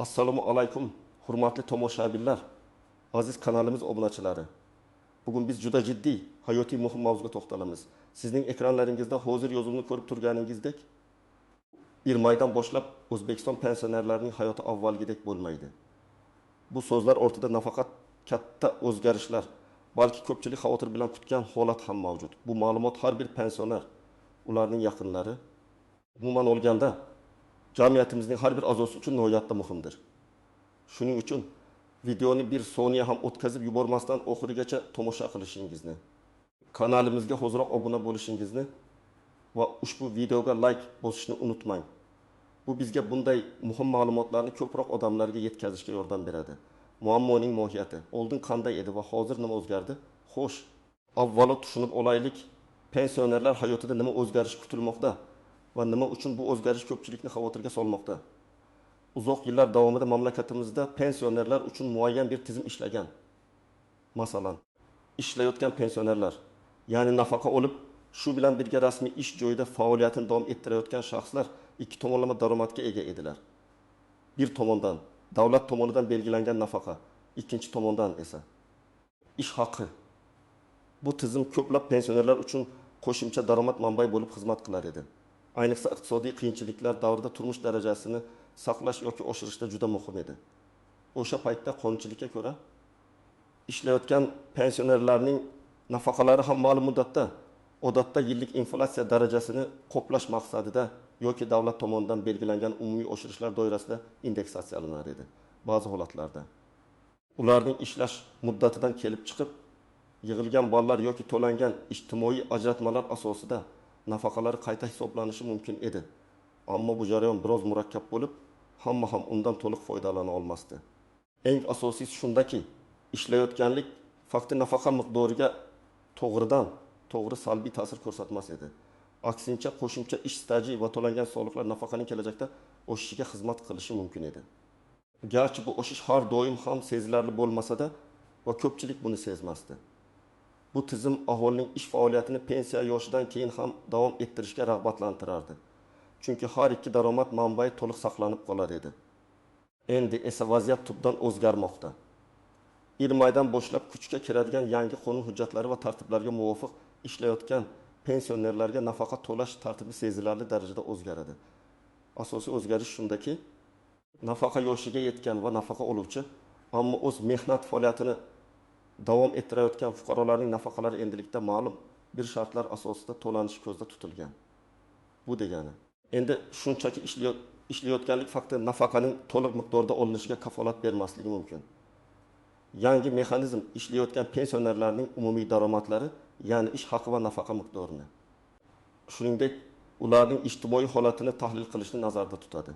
Assalomu alaykum, hurmatli tomoshabinlar, aziz kanalimiz obunachilari. Bugun biz juda jiddiy, hayotiy muhim mavzuga to'xtalamiz. Sizning ekranlaringizda hozir yozuvni ko'rib turganingizdek, 1 maydan boshlab O'zbekiston pensionerlarining hayoti avvalgidek bo'lmaydi. Bu so'zlar ortida nafaqat katta o'zgarishlar, balki ko'pchilik xavotir bilan kutgan holat ham mavjud. Bu ma'lumot har bir pensioner, ularning yaqinlari, umuman olganda jamiyatimizning har bir a'zosi uchun nihoyatda muhimdir. Shuning uchun videoni bir soniya ham o'tkazib yubormasdan oxirigacha tomosha qilishingizni, kanalimizga hozirroq obuna bo'lishingizni va ushbu videoga like bosishni unutmang. Bu bizga bunday muhim ma'lumotlarni ko'proq odamlarga yetkazishga yordam beradi. Muammoning mohiyati, oldin qanday edi va hozir nima o'zgardi? Xo'sh, avvalo tushunib olaylik, pensionerlar hayotida nima o'zgarish kutilmoqda va nima uchun bu o'zgarish ko'pchilikni xavotirga solmoqda. Uzoq yillar davomida mamlakatimizda pensionerlar uchun muayyan bir tizim ishlagan. Masalan, ishlayotgan pensionerlar, ya'ni nafaqa olib, shu bilan birga rasmiy ish joyida faoliyatini davom ettirayotgan shaxslar ikki tomonlama daromadga ega edilar. Bir tomondan davlat tomonidan belgilangan nafaqa, ikkinchi tomondan esa ish haqi. Bu tizim ko'plab pensionerlar uchun qo'shimcha daromad manbai bo'lib xizmat qilar edi. Ayniqsa iqtisodiy qiyinchiliklar davrida turmush darajasini saqlash yoki oshirishda juda muhim edi. O'sha paytda qonunchilikka ko'ra ishlayotgan pensionerlarning nafaqalari ham ma'lum muddatda, odatda yillik inflyatsiya darajasini qoplash maqsadida yoki davlat tomonidan belgilangan umumiy oshirishlar doirasida indeksatsiyalanar edi. Ba'zi holatlarda ularning ishlash muddatidan kelib chiqib, yig'ilgan ballar yoki to'langan ijtimoiy ajratmalar asosida nafaqalar qayta hisoblanishi mumkin edi. Ammo bu jarayon biroz murakkab bo'lib, hamma ham undan to'liq foydalana olmasdi. Eng asosiysi shundaki, ishlayotganlik fakti nafaqa miqdoriga to'g'ri salbiy ta'sir ko'rsatmas edi. Aksincha, qo'shimcha ish staji va to'langan soliqlar nafaqaning kelajakda o'sishiga xizmat qilishi mumkin edi. Garchi bu o'sish har doim ham sezilarli bo'lmasa-da, va ko'pchilik buni sezmasdi. Bu tizim aholining ish faoliyatini pensiya yoshidan keyin ham davom ettirishga rag'batlantirardi. Chunki har ikki daromad manbai to'liq saqlanib qolar edi. Endi esa vaziyat tubdan o'zgarmoqda. 1 maydan boshlab kuchga kiradigan yangi qonun hujjatlari va tartiblarga muvofiq ishlayotgan pensionerlarga nafaqa to'lash tartibi sezilarli darajada o'zgaradi. Asosiy o'zgarish shundaki, nafaqa yoshiga yetgan va nafaqa oluvchi, ammo o'z mehnat faoliyatini davom ettirayotgan fuqarolarning nafaqalari endilikda ma'lum bir shartlar asosida to'lanishi ko'zda tutilgan. Bu degani, endi shunchaki ishlayotganlik fakti nafaqaning to'liq miqdorda olinishiga kafolat bermasligi mumkin. Yangi mexanizm ishlayotgan pensionerlarning umumiy daromadlari, ya'ni ish haqi va nafaqa miqdorini, shuningdek, ularning ijtimoiy holatini tahlil qilishni nazarda tutadi.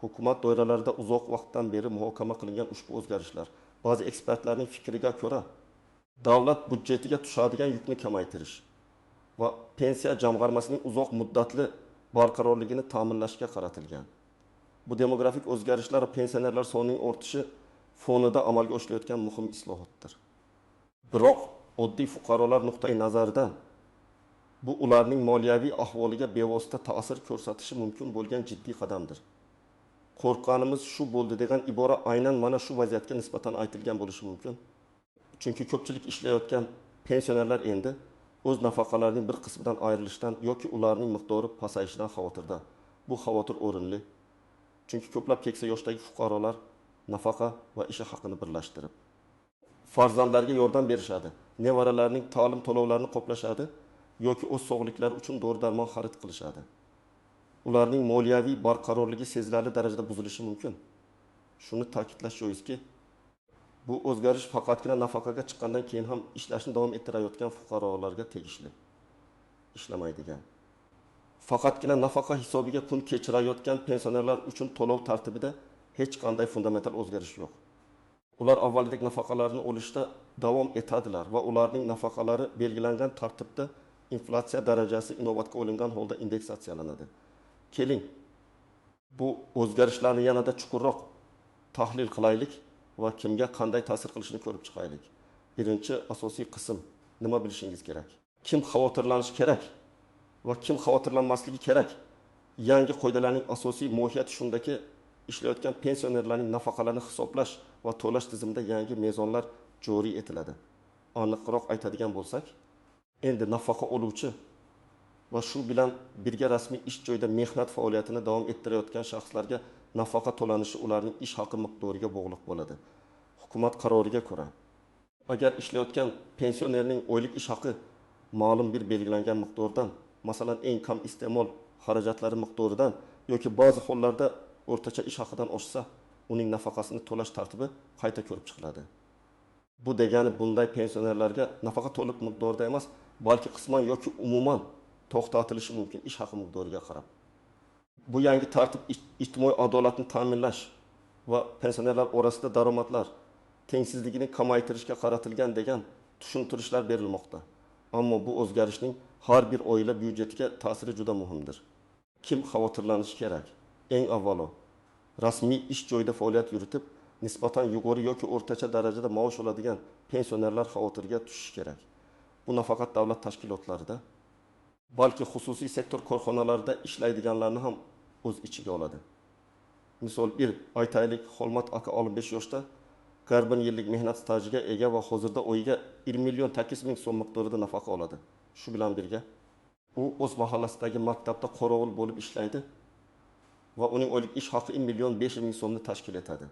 Hukumat doiralarida uzoq vaqtdan beri muhokama qilingan ushbu o'zgarishlar ba'zi ekspertlarning fikriga ko'ra davlat budjetiga tushadigan yukni kamaytirish va pensiya jamg'armasining uzoq muddatli barqarorligini ta'minlashga qaratilgan. Bu demografik o'zgarishlar va pensionerlar sonining ortishi fonida amalga oshirilayotgan muhim islohotdir. Biroq oddiy fuqarolar nuqtai nazaridan bu ularning moliyaviy ahvoliga bevosita ta'sir ko'rsatishi mumkin bo'lgan jiddiy qadamdir. Qo'rqqanimiz shu bo'ldi degan ibora aynan mana shu vaziyatga nisbatan aytilgan bo'lishi mumkin. Chunki ko'pchilik ishlayotgan pensionerlar endi o'z nafaqalarining bir qismidan ayrilishdan yoki ularning miqdori pasayishidan xavotirda. Bu xavotir o'rinli. Chunki ko'plab keksa yoshdagi fuqarolar nafaqa va ish haqini birlashtirib farzandlarga yordam berishadi, nevaralarining ta'lim to'lovlarini qoplashadi yoki o'z sog'liklari uchun dori-darmon xarid qilishadi. Ularning moliyaviy barqarorligi sezilarli darajada buzilishi mumkin. Shuni ta'kidlash joizki, bu o'zgarish faqatgina nafaqaga chiqqandan keyin ham ishlashni davom ettirayotgan fuqarolarga tegishli. Ishlamaydigan. Faqatgina nafaqa hisobiga kun kechirayotgan pensionerlar uchun to'lov tartibida hech qanday fundamental o'zgarish yo'q. Ular avvalgidek nafaqalarini olishda davom etadilar va ularning nafaqalari belgilangan tartibda inflyatsiya darajasi inobatga olingan holda indeksatsiyalanadi. Keling, bu o'zgarishlarni yanada chuqurroq tahlil qilaylik va kimga qanday ta'sir qilishini ko'rib chiqaylik. Birinchi asosiy qism, nima bilishingiz kerak? Kim xavotirlanishi kerak va kim xavotirlanmasligi kerak? Yangi qoidalarning asosiy mohiyati shundaki, ishlayotgan pensionerlarning nafaqalarini hisoblash va to'lash tizimida yangi mezonlar joriy etiladi. Aniqroq aytadigan bo'lsak, endi nafaqa oluvchi va shu bilan birga rasmiy ish joyida mehnat faoliyatini davom ettirayotgan shaxslarga nafaqa to'lanishi ularning ish haqi miqdoriga bog'liq bo'ladi. Hukumat qaroriga ko'ra, agar ishlayotgan pensionerning oylik ish haqi ma'lum bir belgilangan miqdordan, masalan, eng kam iste'mol xarajatlari miqdoridan yoki ba'zi hollarda o'rtacha ish haqidan oshsa, uning nafaqasini to'lash tartibi qayta ko'rib chiqiladi. Bu degani bunday pensionerlarga nafaqa to'liq miqdorda emas, balki qisman yoki umuman to'xtatilishi mumkin ish haqi miqdoriga qarab. Bu yangi tartib ijtimoiy adolatni ta'minlash va pensionerlar orasida daromadlar tengsizligini kamaytirishga qaratilgan degan tushuntirishlar berilmoqda. Ammo bu o'zgarishning har bir oila byudjetiga ta'siri juda muhimdir. Kim xavotirlanishi kerak? Eng avvalo, rasmiy ish joyida faoliyat yuritib, nisbatan yuqori yoki o'rtacha darajada maosh oladigan pensionerlar xavotirga tushishi kerak. Bu nafaqat davlat tashkilotlarida, balki xususiy sektor korxonalarida ishlaydiganlarni ham o'z ichiga oladi. Misol bir aytaylik, Xolmat aka 65 yoshda 40 yillik mehnat stajiga ega va hozirda oyiga 20 million 800 ming so'm miqdorida nafaqa oladi. Shu bilan birga u o'z mahallasidagi maktabda qorovul bo'lib ishlaydi va uning oylik ish haqi 1 million 500 ming so'mni tashkil etadi.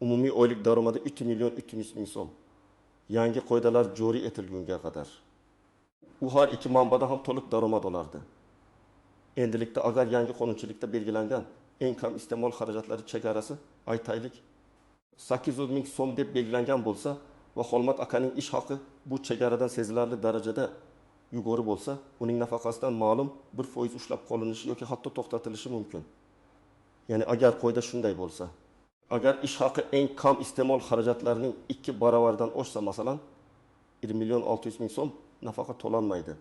Umumiy oylik daromadi 3 million 300 ming so'm. Yangi qoidalar joriy etilgunga qadar u har ikki manbada ham to'liq daromad olardi. Endilikda agar yangi qonunchilikda belgilangan eng kam iste'mol xarajatlari chegarasi aytaylik 800 ming so'm deb belgilangan bo'lsa va Xolmat akaning ish haqi bu chegaradan sezilarli darajada yuqori bo'lsa, uning nafaqasidan ma'lum 1% ushlab qolinishi yoki hatto to'xtatilishi mumkin. Ya'ni agar qoida shunday bo'lsa, agar ish haqi eng kam iste'mol xarajatlarining 2 baravaridan oshsa, masalan, 1 million 600 ming so'm nafaqa to'lanmaydi.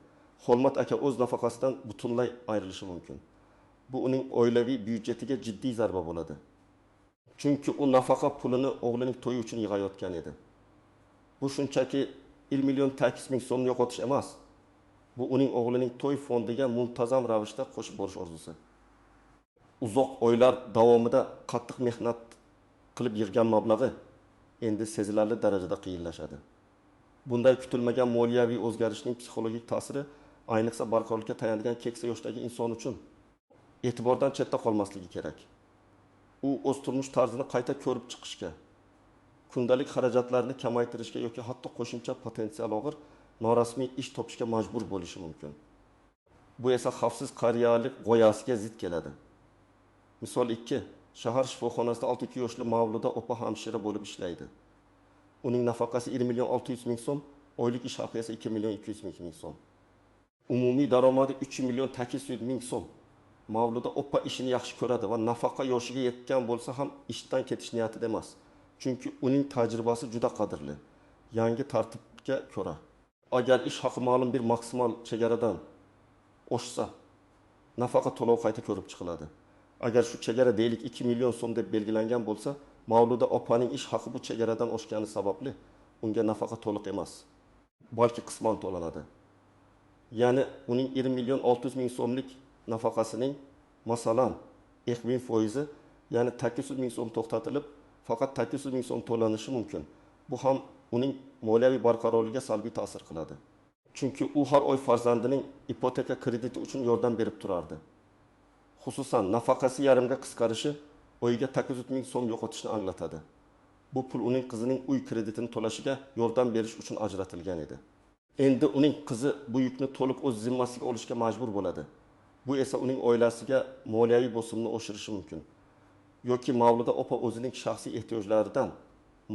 Xolmat aka o'z nafaqasidan butunlay ayrilishi mumkin. Bu uning oilaviy byudjetiga jiddiy zarba bo'ladi. Chunki u nafaqa pulini o'g'lining to'yi uchun yig'ayotgan edi. Bu shunchaki 1 million 800 ming so'mni yo'qotish emas. Bu uning o'g'lining to'y fondiga muntazam ravishda qo'shib borish orzusi. Uzoq oylar davomida qattiq mehnat qilib yig'gan mablag'i endi sezilarli darajada qiyinlashadi. Bunday kutilmagan moliyaviy o'zgarishning psixologik ta'siri ayniqsa barqarorlikka tayangan keksa yoshdagi inson uchun e'tibordan chetda qolmasligi kerak. U o'z turmush tarzini qayta ko'rib chiqishga, kundalik xarajatlarni kamaytirishga yoki hatto qo'shimcha potensial og'ir norasmiy ish topishga majbur bo'lishi mumkin. Bu esa xavfsiz qariyalik g'oyasiga zid keladi. Misol 2. Shahar shifoxonasida 62 yoshli Mavluda opa hamshira bo'lib ishlaydi. Uning nafaqasi 1 million 600 ming so'm, oylik ish haqi esa 2 million 200 ming so'm. Umumiy daromadi 3 million 800 ming so'm. Mavluda opa ishini yaxshi ko'radi va nafaqa yoshiga yetgan bo'lsa ham ishdan ketish niyatida emas. Chunki uning tajribasi juda qadrli. Yangi tartibga ko'ra, agar ish haqi ma'lum bir maksimal chegaradan oshsa, nafaqa to'lov qayta ko'rib chiqiladi. Agar shu chegara deylik 2 million so'm deb belgilangan bo'lsa, Mavluda opaning ish haqi bu chegaradan oshgani sababli unga nafaqa to'liq emas, balki qisman to'lanadi. Ya'ni uning 1 million 600 ming so'mlik nafaqasining masalan 20%, ya'ni 800 ming so'm to'xtatilib, faqat 800 ming so'm to'lanishi mumkin. Bu ham uning moliyaviy barqarorligiga salbiy ta'sir qiladi. Chunki u har oy farzandining ipoteka krediti uchun yordam berib turardi. Xususan, nafaqasi yarimga qisqarishi oyiga 800 ming so'm yo'qotishni anglatadi. Bu pul uning qizining uy kreditini to'lashiga yordam berish uchun ajratilgan edi. Endi uning qizi bu yukni to'liq o'z zimmasiga olishga majbur bo'ladi. Bu esa uning oilasiga moliyaviy bosimni oshirishi mumkin. Yoki Mavluda opa o'zining shaxsiy ehtiyojlaridan,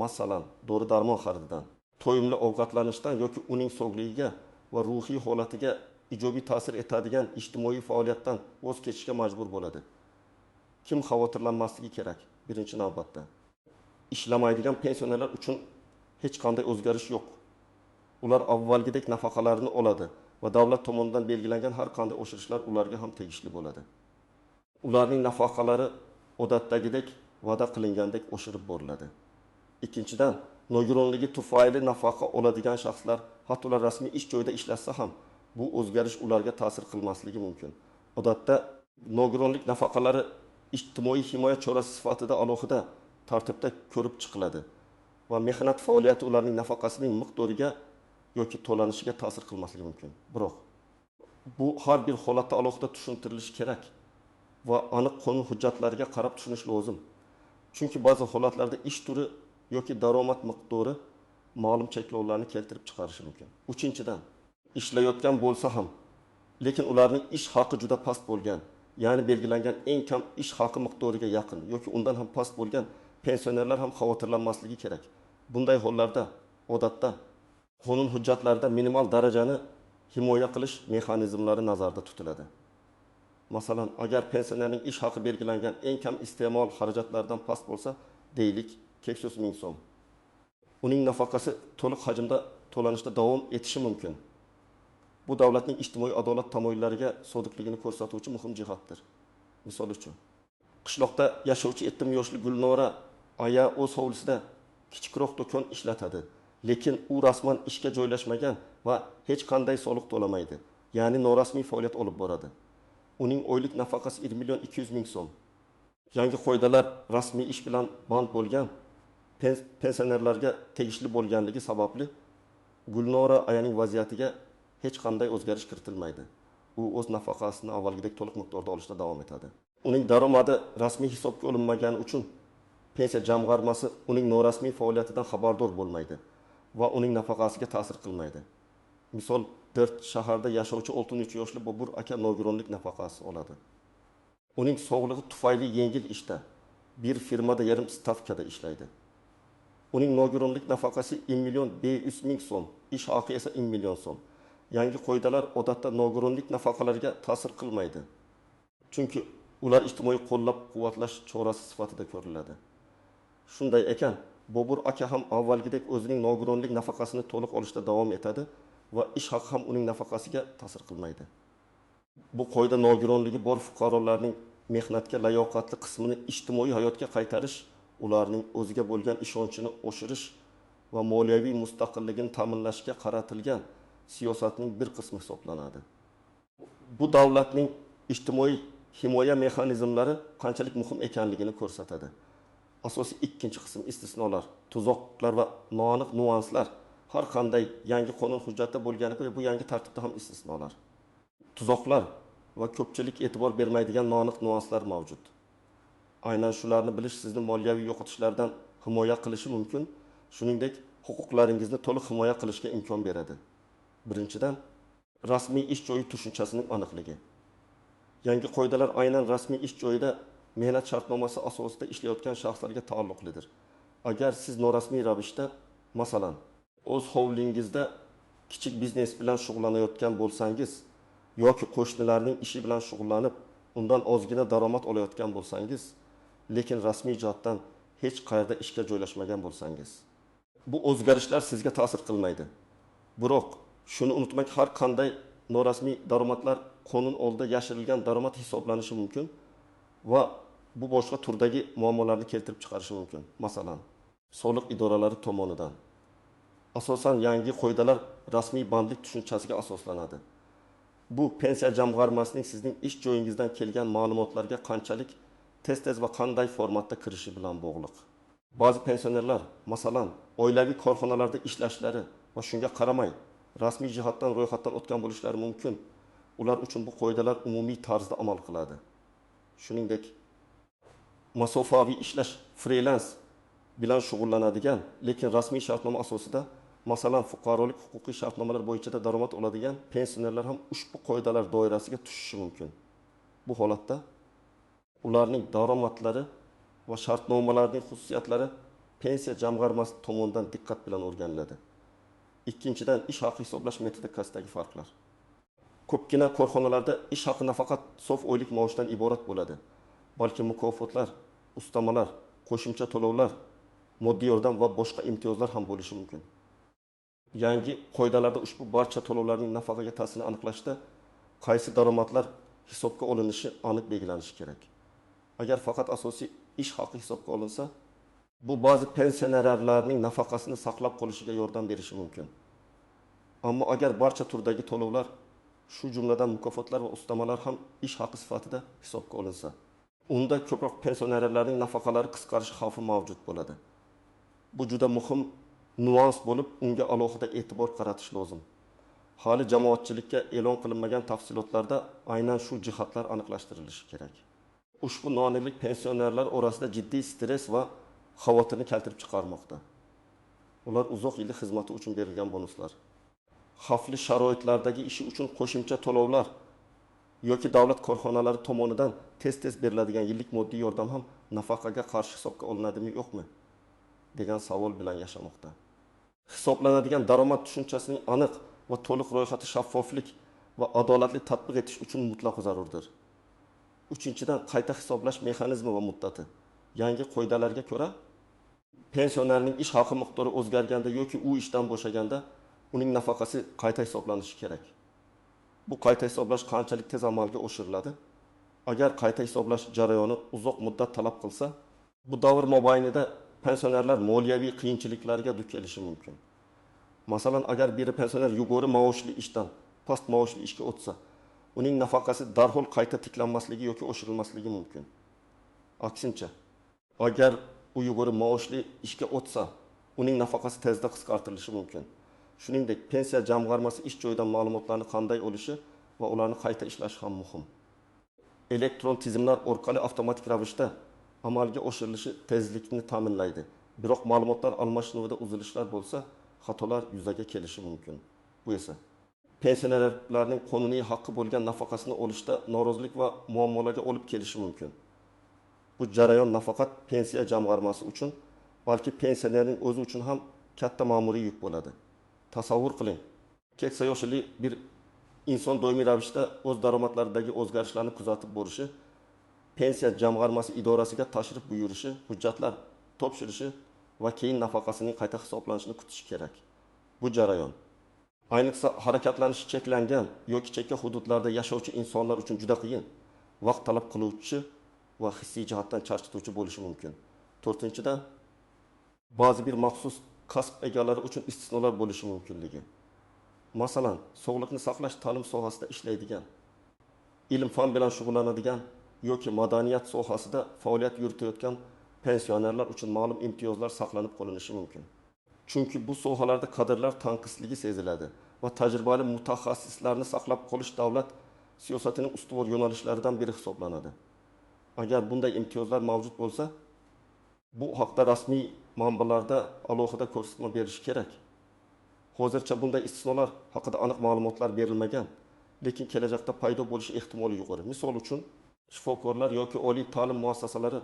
masalan, dori-darmon xarididan, to'yimli ovqatlanishdan yoki uning sog'lig'iga va ruhiy holatiga ijobiy ta'sir etadigan ijtimoiy faoliyatdan voz kechishga majbur bo'ladi. Kim xavotirlanmasligi kerak? Birinchi navbatda, ishlamaydigan pensionerlar uchun hech qanday o'zgarish yo'q. Ular avvalgidek nafaqalarini oladi va davlat tomonidan belgilangan har qanday oshirishlar ularga ham tegishli bo'ladi. Ularning nafaqalari odatdagidek va'da qilingandek oshirib boriladi. Ikkinchidan, nogironligi tufayli nafaqa oladigan shaxslar hatto ular rasmiy ish joyida ishlasa ham bu o'zgarish ularga ta'sir qilmasligi mumkin. Odatda nogironlik nafaqalari ijtimoiy himoya chorasi sifatida alohida tartibda ko'rib chiqiladi va mehnat faoliyati ularning nafaqasining miqdoriga yoki to'lanishiga ta'sir qilmasligi mumkin. Biroq bu har bir holatda alohida tushuntirilishi kerak va aniq qonun hujjatlariga qarab tushunish lozim. Chunki ba'zi holatlarda ish turi yoki daromad miqdori ma'lum cheklovlarni keltirib chiqarishi mumkin. Uchinchidan, ishlayotgan bo'lsa ham, lekin ularning ish haqi juda past bo'lgan, ya'ni belgilangan eng kam ish haqi miqdoriga yaqin yoki undan ham past bo'lgan pensionerlar ham xavotirlanmasligi kerak. Bunday hollarda odatda qonun hujjatlarida minimal darajani himoya qilish mexanizmlari nazarda tutiladi. Masalan, agar pensionerning ish haqi belgilangan eng kam iste'mol xarajatlardan past bo'lsa, deylik 200 ming so'm. Uning nafaqasi to'liq hajmda to'lanishda davom etishi mumkin. Bu davlatning ijtimoiy adolat tamoyillariga sodiqligini ko'rsatuvchi muhim jihatdir. Misol uchun, qishloqda yashovchi 7 yoshli Gulnora aya o'z hovlisida kichikroq do'kon ishlatadi, lekin u rasman ishga joylashmagan va hech qanday soliq to'lamaydi, ya'ni norasmiy faoliyat olib boradi. Uning oylik nafaqasi 1 million 200 ming so'm. Yangi qoidalar rasmiy ish bilan band bo'lgan pensionerlarga tegishli bo'lganligi sababli Gulnora ayaning vaziyatiga hech qanday o'zgarish kiritilmaydi. U o'z nafaqasini avvalgidek to'liq miqdorda olishda davom etadi. Uning daromadi rasmiy hisobga olinmagani uchun pensiya jamg'armasi uning norasmiy faoliyatidan xabardor bo'lmaydi va uning nafaqasiga ta'sir qilmaydi. Misol, 4 shaharda yashovchi 13 yoshli Bobur aka nogironlik nafaqasi oladi. Uning sog'lig'i tufayli yengil ishda, bir firmada yarim stavkada ishlaydi. Uning nogironlik nafaqasi 1 million 500 ming so'm, ish haqi esa 1 million so'm. Yangi qoidalar odatda nogironlik nafaqalariga ta'sir qilmaydi. Chunki ular ijtimoiy qo'llab-quvvatlash chorasi sifatida ko'riladi. Shunday ekan, Bobur aka ham avvalgidek o'zining nogironlik nafaqasini to'liq olishda davom etadi va ish haqi ham uning nafaqasiga ta'sir qilmaydi. Bu qoida nogironligi bor fuqarolarning mehnatga layoqatli qismini ijtimoiy hayotga qaytarish, ularning o'ziga bo'lgan ishonchini oshirish va moliyaviy mustaqilligini ta'minlashga qaratilgan siyosatning bir qismi hisoblanadi. Bu davlatning ijtimoiy himoya mexanizmlari qanchalik muhim ekanligini ko'rsatadi. Asosiy ikkinchi qism istisnolar, tuzoqlar va noaniq nuanslar har qanday yangi qonun hujjatida bo'lganiga bu yangi tartibda ham istisnolar. Tuzoqlar va ko'pchilik e'tibor bermaydigan noaniq nuanslar mavjud. Aynan shularni bilish sizni moliyaviy yo'qotishlardan himoya qilishi mumkin, shuningdek huquqlaringizni to'liq himoya qilishga imkon beradi. Birinchidan, rasmiy ish joyi tushunchasining aniqligi. Yangi qoidalar aynan rasmiy ish joyida mehnat shartnomasi asosida ishlayotgan shaxslarga taalluqlidir. Agar siz norasmiy ravishda, masalan, o'z hovlingizda kichik biznes bilan shug'ullanayotgan bo'lsangiz yoki qo'shnilarning ishi bilan shug'ullanib, undan ozgina daromad olayotgan bo'lsangiz, lekin rasmiy jihatdan hech qayerda ishga joylashmagan bo'lsangiz, bu o'zgarishlar sizga ta'sir qilmaydi. Biroq shuni unutmang, har qanday norasmiy daromadlar qonun oldida yashirilgan daromad hisoblanishi mumkin va bu boshqa turdagi muammolarni keltirib chiqarishi mumkin. Masalan, soliq idoralari tomonidan. Asosan yangi qoidalar rasmiy bandlik tushunchasiga asoslanadi. Bu pensiya jamg'armasining sizning ish joyingizdan kelgan ma'lumotlarga qanchalik tez va qanday formatda kirishi bilan bog'liq. Ba'zi pensionerlar, masalan, oilaviy korxonalarda ishlashlari va shunga qaramay rasmiy jihatdan ro'yxatdan o'tgan bo'lishlari mumkin. Ular uchun bu qoidalar umumiy tarzda amal qiladi. Shuningdek, masofaviy ishlash, freelance bilan shug'ullanadigan, lekin rasmiy shartnoma asosida, masalan, fuqarolik huquqiy shartnomalar bo'yicha daromad oladigan pensionerlar ham ushbu qoidalar doirasiga tushishi mumkin. Bu holatda ularning daromadlari va shartnomalarining xususiyatlari pensiya jamg'armasi tomonidan diqqat bilan o'rganiladi. Ikkinchidan, ish haqi hisoblash metodikasidagi farqlar. Ko'pgina korxonalarda ish haqi nafaqat sof oylik maoshdan iborat bo'ladi, balki mukofotlar, ustamalar, qo'shimcha to'lovlar, moddiy yordam va boshqa imtiyozlar ham bo'lishi mumkin. Yangi qoidalarda ushbu barcha to'lovlarning nafaqaga ta'sirini aniqlashda qaysi daromadlar hisobga olinishi aniq belgilanishi kerak. Agar faqat asosiy ish haqi hisobga olinsa, bu ba'zi pensionerlarning nafaqasini saqlab qolishiga yordam berishi mumkin. Ammo agar barcha turdagi to'lovlar, shu jumladan mukofotlar va ustamalar ham ish haqi sifatida hisobga olinsa, unda ko'proq pensionerlarning nafaqalari qisqarish xavfi mavjud bo'ladi. Bu juda muhim nuans bo'lib, unga alohida e'tibor qaratish lozim. Hali jamoatchilikka e'lon qilinmagan tafsilotlarda aynan shu jihatlar aniqlashtirilishi kerak. Ushbu noaniqlik pensionerlar orasida jiddiy stress va xavotirni keltirib chiqarmoqda. Ular uzoq yillik xizmati uchun berilgan bonuslar, xavfli sharoitlardagi ishi uchun qo'shimcha to'lovlar yoki davlat korxonalari tomonidan tez-tez beriladigan yillik moddiy yordam ham nafaqaga qarshi hisobga olinadimi yo'qmi degan savol bilan yashamoqda. Hisoblanadigan daromad tushunchasining aniq va to'liq ro'yxati shaffoflik va adolatli tatbiq etish uchun mutlaq zarurdir. Uchinchidan, qayta hisoblash mexanizmi va muddati. Yangi qoidalarga ko'ra, pensionerning ish haqi miqdori o'zgarganda yoki u ishdan bo'shaganda uning nafaqasi qayta hisoblanishi kerak. Bu qayta hisoblash qanchalik tez amalga oshiriladi? Agar qayta hisoblash jarayoni uzoq muddat talab qilsa, bu davr mobaynida pensionerlar moliyaviy qiyinchiliklarga duch kelishi mumkin. Masalan, agar biri pensioner yuqori maoshli ishdan past maoshli ishga o'tsa, uning nafaqasi darhol qayta tiklanmasligi yoki oshirilmasligi mumkin. Aksincha, agar u yuqori maoshli ishga o'tsa, uning nafaqasi tezda qisqartirilishi mumkin. Shuningdek, pensiya jamg'armasi ish joyidan ma'lumotlarni qanday olishi va ularni qayta ishlashi ham muhim. Elektron tizimlar orqali avtomatik ravishda amalga oshirilishi tezlikni ta'minlaydi. Biroq ma'lumotlar almashinuvida uzilishlar bo'lsa, xatolar yuzaga kelishi mumkin. Bu esa pensionerlarning qonuniy haqqi bo'lgan nafaqasini olishda norozilik va muammolarga olib kelishi mumkin. Bu jarayon nafaqat pensiya jamg'armasi uchun, balki pensionerning o'zi uchun ham katta ma'muriy yuk bo'ladi. Tasavvur qiling, keksa yoshli bir inson doimiy ravishda o'z daromadlaridagi o'zgarishlarni kuzatib borishi, pensiya jamg'armasi idorasiga tashrif buyurishi, hujjatlar topshirishi va keyin nafaqasining qayta hisoblanishini kutishi kerak. Bu jarayon ayniqsa harakatlanishi cheklangan yoki chekka hududlarda yashovchi insonlar uchun juda qiyin, vaqt talab qiluvchi va hissiy jihatdan charchatuvchi bo'lishi mumkin. 4-dan, ba'zi bir maxsus kasb egalari uchun istisnolar bo'lishi mumkinligi. Masalan, sog'liqni saqlash ta'lim sohasida ishlaydigan, ilm-fan bilan shug'ullanadigan yoki madaniyat sohasida faoliyat yuritayotgan pensionerlar uchun ma'lum imtiyozlar saqlanib qolinishi mumkin. Chunki bu sohalarda kadrlar tanqisligi seziladi va tajribali mutaxassislarni saqlab qolish davlat siyosatining ustuvor yo'nalishlaridan biri hisoblanadi. Agar bunday imtiyozlar mavjud bo'lsa, bu haqda rasmiy manbalarda alohida ko'rsatma berish kerak. Hozircha bunday istisnolar haqida aniq ma'lumotlar berilmagan, lekin kelajakda paydo bo'lishi ehtimoli yuqori. Misol uchun, shifokorlar yoki oliy ta'lim muassasalari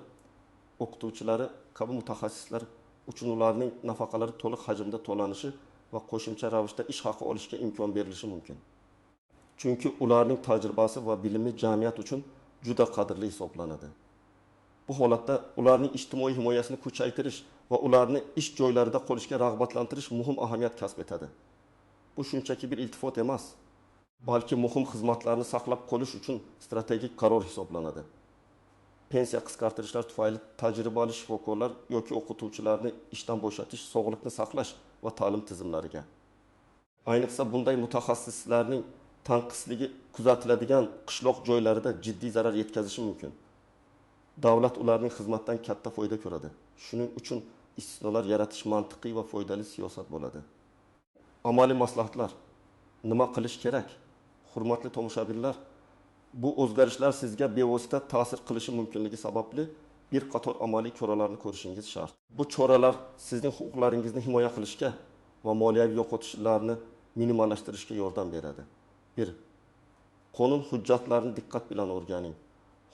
o'qituvchilari kabi mutaxassislar uchun ularning nafaqalari to'liq hajmda to'lanishi va qo'shimcha ravishda ish haqi olishga imkon berilishi mumkin. Chunki ularning tajribasi va bilimi jamiyat uchun juda qadrli hisoblanadi. Bu holatda ularning ijtimoiy himoyasini kuchaytirish va ularni ish joylarida qolishga rag'batlantirish muhim ahamiyat kasb etadi. Bu shunchaki bir iltifot emas, balki muhim xizmatlarni saqlab qolish uchun strategik qaror hisoblanadi. Pensiya qisqartirishlar tufayli tajribali shifokorlar yoki o'qituvchilarni ishdan bo'shatish sog'liqni saqlash va ta'lim tizimlariga, ayniqsa bunday mutaxassislarning tanqisligi kuzatiladigan qishloq joylarida jiddiy zarar yetkazishi mumkin. Davlat ularning xizmatdan katta foyda ko'radi. Shuning uchun istisnolar yaratish mantiqiy va foydali siyosat bo'ladi. Amaliy maslahatlar. Nima qilish kerak? Hurmatli tomoshabinlar, bu o'zgarishlar sizga bevosita ta'sir qilishi mumkinligi sababli bir qator amaliy choralarni ko'rishingiz shart. Bu choralar sizning huquqlaringizni himoya qilishga va moliyaviy yo'qotishlarni minimallashtirishga yordam beradi. 1. Qonun hujjatlarini diqqat bilan o'rganing.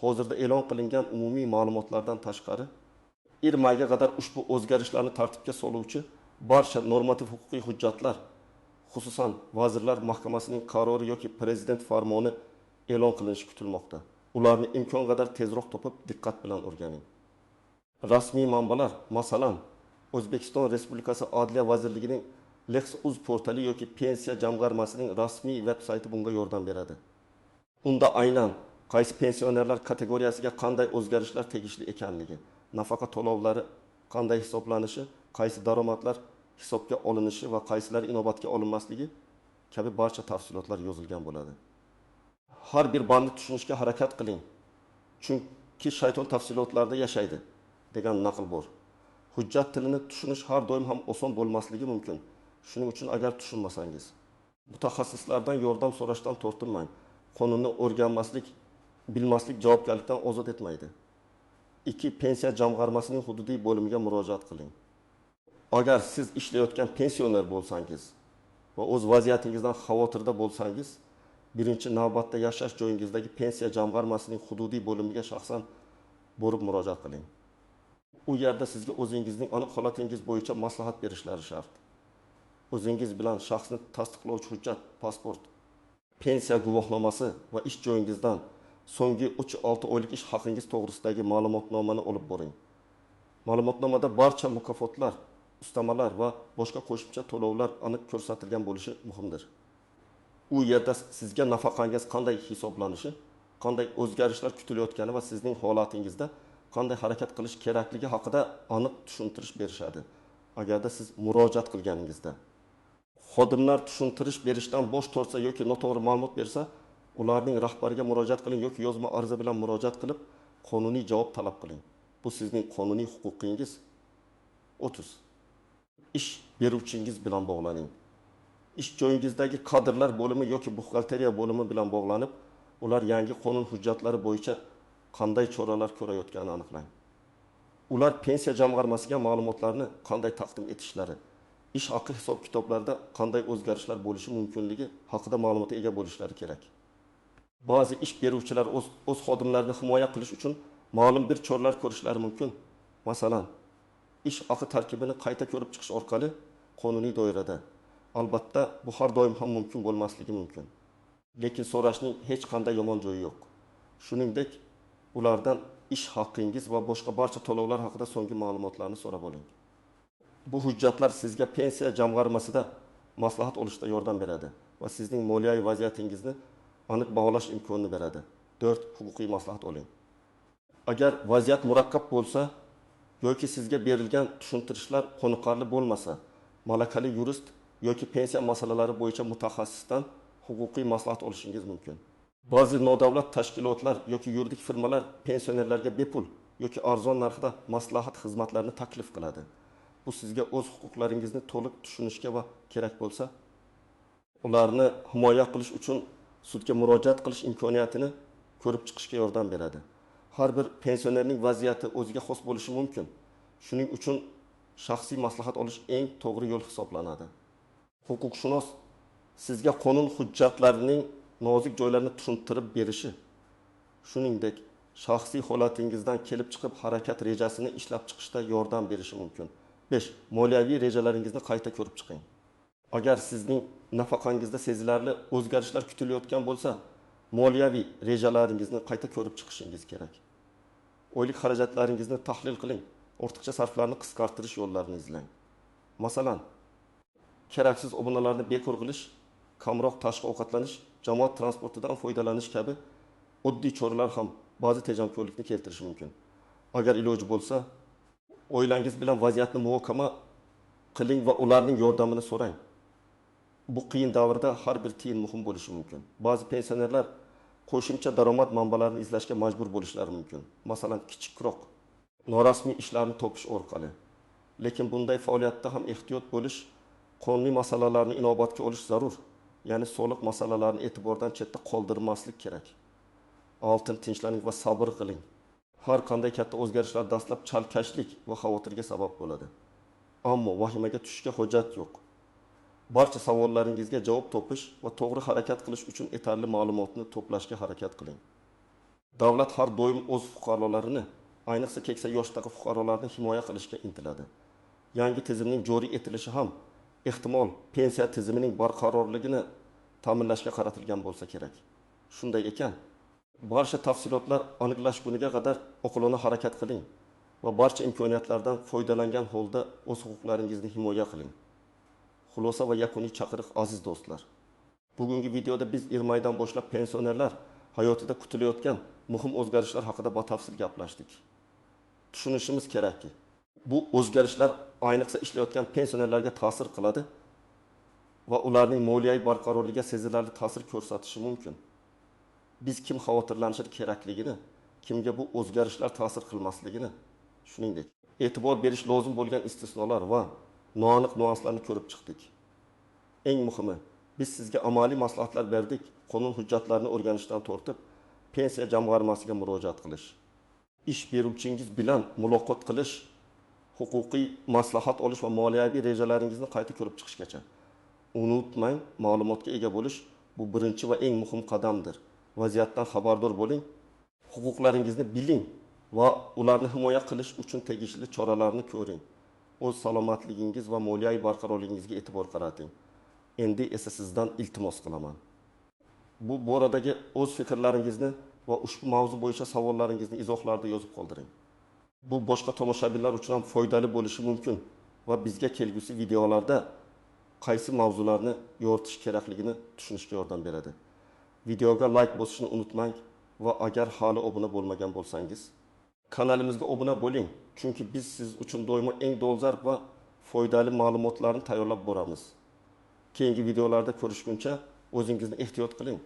Hozirda e'lon qilingan umumiy ma'lumotlardan tashqari, 1 mayga qadar ushbu o'zgarishlarni tartibga soluvchi barcha normativ huquqiy hujjatlar, xususan Vazirlar Mahkamasining qarori yoki prezident farmoni e'lon qilinishi kutilmoqda. Ularni imkon qadar tezroq topib, diqqat bilan o'rganing. Rasmiy manbalar, masalan, O'zbekiston Respublikasi Adliya vazirligining Lex.uz portali yoki pensiya jamg'armasining rasmiy veb-sayti bunga yordam beradi. Unda aynan qaysi pensionerlar kategoriyasiga qanday o'zgarishlar tegishli ekanligi, nafaqa to'lovlari qanday hisoblanishi, qaysi daromadlar hisobga olinishi va qaysilar inobatga olinmasligi kabi barcha tafsilotlar yozilgan bo'ladi. Har bir bandni tushunishga harakat qiling. ki shayton tafsilotlarda yashaydi degan naql bor. Hujjat tilini tushunish har doim ham oson bo'lmasligi mumkin. Shuning uchun agar tushunmasangiz, mutaxassislardan yordam so'rashdan tortinmang. Qonunni o'rganmaslik, bilmaslik javobgarlikdan ozod etmaydi. 2. Pensiya jamg'armasining hududiy bo'limiga murojaat qiling. Agar siz ishlayotgan pensioner bo'lsangiz va o'z vaziyatingizdan xavotirda bo'lsangiz, birinchi navbatda yashash joyingizdagi pensiya jamg'armasining hududiy bo'limiga shaxsan borib murojaat qiling. U yerda sizga o'zingizning aniq holatingiz bo'yicha maslahat berishlari shart. O'zingiz bilan shaxsni tasdiqlovchi hujjat, pasport, pensiya guvohnomasi va ish joyingizdan so'nggi 3-6 oylik ish haqingiz to'g'risidagi ma'lumotnomani olib boring. Ma'lumotnomada barcha mukofotlar, ustamalar va boshqa qo'shimcha to'lovlar aniq ko'rsatilgan bo'lishi muhimdir. U yerda sizga nafaqangiz qanday hisoblanishi, qanday o'zgarishlar kutilayotgani va sizning holatingizda qanday harakat qilish kerakligi haqida aniq tushuntirish berishadi. Agarda siz murojaat qilganingizda xodimlar tushuntirish berishdan bosh tortsa yoki noto'g'ri ma'lumot bersa, ularning rahbariga murojaat qiling yoki yozma ariza bilan murojaat qilib, qonuniy javob talab qiling. Bu sizning qonuniy huquqingiz. 30. Ish beruvchingiz bilan bog'laning. Ish joyingizdagi kadrlar bo'limi yoki buxgalteriya bo'limi bilan bog'lanib, ular yangi qonun hujjatlari bo'yicha qanday choralar ko'rayotganini aniqlang. Ular pensiya jamg'armasiga ma'lumotlarni qanday taqdim etishlari, ish haqi hisob-kitoblarda qanday o'zgarishlar bo'lishi mumkinligi haqida ma'lumotga ega bo'lishlari kerak. Ba'zi ish beruvchilar o'z xodimlarini himoya qilish uchun ma'lum bir choralar ko'rishlari mumkin. Masalan, ish haqi tarkibini qayta ko'rib chiqish orqali qonuniy doirada. Albatta, bu har doim ham mumkin bo'lmasligi mumkin. Lekin so'rashning hech qanday yomon joyi yo'q. Shuningdek, ulardan ish haqingiz va boshqa barcha to'lovlar haqida so'nggi ma'lumotlarni so'rab oling. Bu hujjatlar sizga pensiya jamg'armasida maslahat olishda yordam beradi va sizning moliyaviy vaziyatingizni aniq baholash imkonini beradi. 4. Huquqiy maslahat oling. Agar vaziyat murakkab bo'lsa yoki sizga berilgan tushuntirishlar qoniqarli bo'lmasa, malakali yurist yoki pensiya masalalari bo'yicha mutaxassisdan huquqiy maslahat olishingiz mumkin. Ba'zi nodavlat tashkilotlar yoki yuridik firmalar pensionerlarga bepul yoki arzon narxda maslahat xizmatlarini taklif qiladi. Bu sizga o'z huquqlaringizni to'liq tushunishga va kerak bo'lsa, ularni himoya qilish uchun sudga murojaat qilish imkoniyatini ko'rib chiqishga yordam beradi. Har bir pensionerning vaziyati o'ziga xos bo'lishi mumkin. Shuning uchun shaxsiy maslahat olish eng to'g'ri yo'l hisoblanadi. Huquqshunos sizga qonun hujjatlarining nozik joylarini tushuntirib berishi, shuningdek, shaxsiy holatingizdan kelib chiqib harakat rejasini ishlab chiqishda yordam berishi mumkin. 5. Moliyaviy rejalaringizni qayta ko'rib chiqing. Agar sizning nafaqangizda sezilarli o'zgarishlar kutilayotgan bo'lsa, moliyaviy rejalaringizni qayta ko'rib chiqishingiz kerak. Oylik xarajatlaringizni tahlil qiling. Ortiqcha sarflarni qisqartirish yo'llarini izlang. Masalan, keraksiz obunalarni bekor qilish, kamroq tashqi ovqatlanish, jamoat transportidan foydalanish kabi oddiy choralar ham ba'zi tejamkorlikni keltirishi mumkin. Agar iloji bo'lsa, oilangiz bilan vaziyatni muhokama qiling va ularning yordamini so'rang. Bu qiyin davrda har bir tiyin muhim bo'lishi mumkin. Ba'zi pensionerlar qo'shimcha daromad manbalarini izlashga majbur bo'lishlari mumkin. Masalan, kichikroq norasmiy ishlarni topish orqali. Lekin bunday faoliyatda ham ehtiyot bo'lish, qonuniy masalalarni inobatga olish zarur. Ya'ni soliq masalalarini e'tibordan chetda qoldirmaslik kerak. Oltin tinchlaning va sabr qiling. Har qanday katta o'zgarishlar dastlab chalkashlik va xavotirga sabab bo'ladi. Ammo vahimaga tushishga hojat yo'q. Barcha savollaringizga javob topish va to'g'ri harakat qilish uchun yetarli ma'lumotni to'plashga harakat qiling. Davlat har doim o'z fuqarolarini, ayniqsa keksa yoshdagi fuqarolarni himoya qilishga intiladi. Yangi tizimning joriy etilishi ham ehtimol pensiya tizimining barqarorligini ta'minlashga qaratilgan bo'lsa kerak. Shunday ekan, barcha tafsilotlar aniqlashguniga qadar oqilona harakat qiling va barcha imkoniyatlardan foydalangan holda o'z huquqlaringizni himoya qiling. Xulosa va yakuniy chaqiriq aziz do'stlar. Bugungi videoda biz 20 oydan boshlab pensionerlar hayotida kutilayotgan muhim o'zgarishlar haqida batafsil gaplashdik. Tushunishimiz kerakki, bu o'zgarishlar ayniqsa ishlayotgan pensionerlarga ta'sir qiladi va ularning moliyaviy barqarorligiga sezilarli ta'sir ko'rsatishi mumkin. Biz kim xavotirlanishi kerakligini kimga bu o'zgarishlar ta'sir qilmasligini, shuningdek e'tibor berish lozim bo'lgan istisnolar va noaniq nuanslarni ko'rib chiqdik. Eng muhimi, biz sizga amaliy maslahatlar berdik. Qonun hujjatlarini o'rganishdan tortib, pensiya jamg'armasiga murojaat qilish, ish beruvchingiz bilan muloqot qilish, huquqiy maslahat olish va moliyaviy rejalaringizni qayta ko'rib chiqishgacha. Unutmang, ma'lumotga ega bo'lish bu birinchi va eng muhim qadamdir. Vaziyatdan xabardor bo'ling, huquqlaringizni biling va ularni himoya qilish uchun tegishli choralarni ko'ring. O'z salomatligingiz va moliyaviy barqarorligingizga e'tibor qarating. Endi esa sizdan iltimos qilaman. Bu boradagi o'z fikrlaringizni va ushbu mavzu bo'yicha savollaringizni izohlarda yozib qoldiring. Bu boshqa tomoshabinlar uchun ham foydali bo'lishi mumkin va bizga kelgusi videolarda qaysi mavzularni yoritish kerakligini tushunishga yordam beradi. Videoga like bosishni unutmang va agar hali obuna bo'lmagan bo'lsangiz, kanalimizga obuna bo'ling, chunki biz siz uchun doimo eng dolzarb va foydali ma'lumotlarni tayyorlab boramiz. Keyingi videolarda ko'rishguncha o'zingizni ehtiyot qiling.